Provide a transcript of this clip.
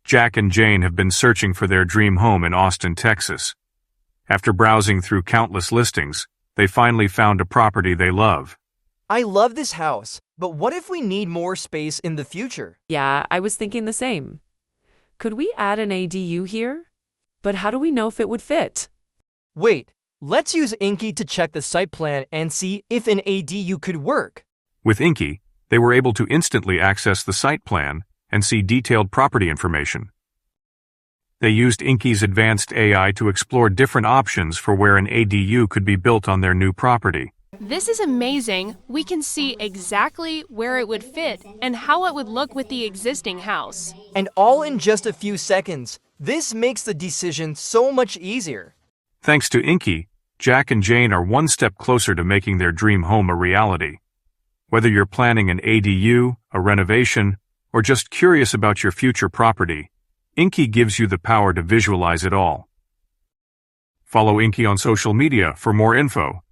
Jack and Jane have been searching for their dream home in Austin, Texas. After browsing through countless listings, they finally found a property they love. I love this house, but what if we need more space in the future? Yeah, I was thinking the same. Could we add an ADU here? But how do we know if it would fit? Wait, let's use InQI to check the site plan and see if an ADU could work. With InQI, they were able to instantly access the site plan and see detailed property information. They used InQI's advanced AI to explore different options for where an ADU could be built on their new property. This is amazing. We can see exactly where it would fit and how it would look with the existing house. And all in just a few seconds. This makes the decision so much easier. Thanks to InQI, Jack and Jane are one step closer to making their dream home a reality. Whether you're planning an ADU, a renovation, or just curious about your future property, InQI gives you the power to visualize it all. Follow InQI on social media for more info.